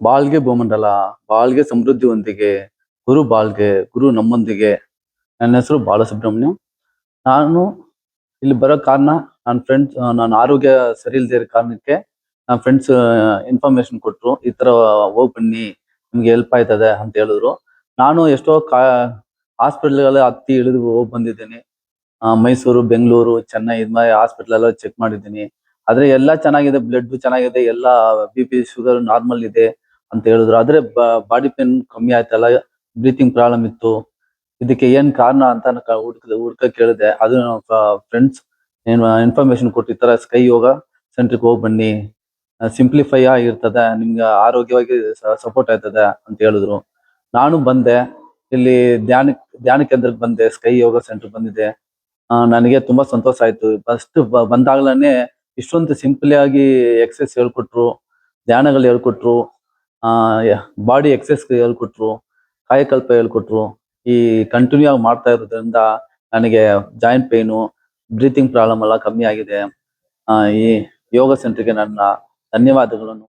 ಬಾಳ್ಗೆ ಭೂಮಂಡಲ, ಬಾಳ್ಗೆ ಸಮೃದ್ಧಿಯೊಂದಿಗೆ, ಗುರು ಬಾಳ್ಗೆ, ಗುರು ನಮ್ಮೊಂದಿಗೆ. ನನ್ನ ಹೆಸರು ಬಾಲಸುಬ್ರಹ್ಮಣ್ಯಂ. ನಾನು ಇಲ್ಲಿ ಬರೋ ಕಾರಣ ನನ್ನ ಆರೋಗ್ಯ ಸರಿ ಇಲ್ದೇ ಇರೋ ಕಾರಣಕ್ಕೆ ನನ್ನ ಫ್ರೆಂಡ್ಸ್ ಇನ್ಫಾರ್ಮೇಶನ್ ಕೊಟ್ರು. ಈ ತರ ಹೋಗ್ ಬನ್ನಿ, ನಿಮ್ಗೆ ಹೆಲ್ಪ್ ಆಯ್ತದೆ ಅಂತ ಹೇಳಿದ್ರು. ನಾನು ಎಷ್ಟೋ ಹಾಸ್ಪಿಟಲ್‌ಗೆಲ್ಲ ಹತ್ತಿ ಇಳಿದು ಹೋಗ್ ಬಂದಿದ್ದೀನಿ. ಮೈಸೂರು, ಬೆಂಗಳೂರು, ಚೆನ್ನೈ ಇದ್ ಮಾರಿ ಹಾಸ್ಪಿಟಲ್ ಎಲ್ಲ ಚೆಕ್ ಮಾಡಿದ್ದೀನಿ. ಆದ್ರೆ ಎಲ್ಲಾ ಚೆನ್ನಾಗಿದೆ, ಬ್ಲಡ್ ಚೆನ್ನಾಗಿದೆ, ಎಲ್ಲಾ ಬಿಪಿ, ಶುಗರ್ ನಾರ್ಮಲ್ ಇದೆ ಅಂತ ಹೇಳಿದ್ರು. ಆದ್ರೆ ಬಾಡಿ ಪೇನ್ ಕಮ್ಮಿ ಆಯ್ತಲ್ಲ, ಬ್ರೀತಿಂಗ್ ಪ್ರಾಬ್ಲಮ್ ಇತ್ತು. ಇದಕ್ಕೆ ಏನ್ ಕಾರಣ ಅಂತ ಹುಡ್ಕಕ್ ಕೇಳಿದೆ. ಅದು ನನ್ನ ಫ್ರೆಂಡ್ಸ್ ಇನ್ಫಾರ್ಮೇಶನ್ ಕೊಟ್ಟು, ಈ ತರ ಸ್ಕೈ ಯೋಗ ಸೆಂಟರ್‌ಗೆ ಹೋಗ್ ಬನ್ನಿ, ಸಿಂಪ್ಲಿಫೈ ಆಗಿರ್ತದೆ, ನಿಮ್ಗೆ ಆರೋಗ್ಯವಾಗಿ ಸಪೋರ್ಟ್ ಆಯ್ತದೆ ಅಂತ ಹೇಳಿದ್ರು. ನಾನು ಬಂದೆ. ಇಲ್ಲಿ ಧ್ಯಾನ ಕೇಂದ್ರಕ್ಕೆ ಬಂದೆ, ಸ್ಕೈ ಯೋಗ ಸೆಂಟರ್ ಬಂದಿದೆ. ನನಗೆ ತುಂಬಾ ಸಂತೋಷ ಆಯ್ತು. ಫಸ್ಟ್ ಬಂದಾಗ್ಲೇನೆ ಇಷ್ಟೊಂದು ಸಿಂಪಲ್ ಆಗಿ ಎಕ್ಸರ್ಸೈಸ್ ಹೇಳ್ಕೊಟ್ರು, ಧ್ಯಾನಗಳು ಹೇಳ್ಕೊಟ್ರು, ಆ ಬಾಡಿ ಎಕ್ಸರ್ಸೈಸ್ ಹೇಳ್ಕೊಟ್ರು, ಕಾಯಕಲ್ಪ ಹೇಳ್ಕೊಟ್ರು. ಈ ಕಂಟಿನ್ಯೂ ಆಗಿ ಮಾಡ್ತಾ ಇರೋದ್ರಿಂದ ನನಗೆ ಜಾಯಿಂಟ್ ಪೇನು, ಬ್ರೀತಿಂಗ್ ಪ್ರಾಬ್ಲಮ್ ಎಲ್ಲ ಕಮ್ಮಿ ಆಗಿದೆ. ಈ ಯೋಗ ಸೆಂಟರ್‌ಗೆ ನನ್ನ ಧನ್ಯವಾದಗಳನ್ನು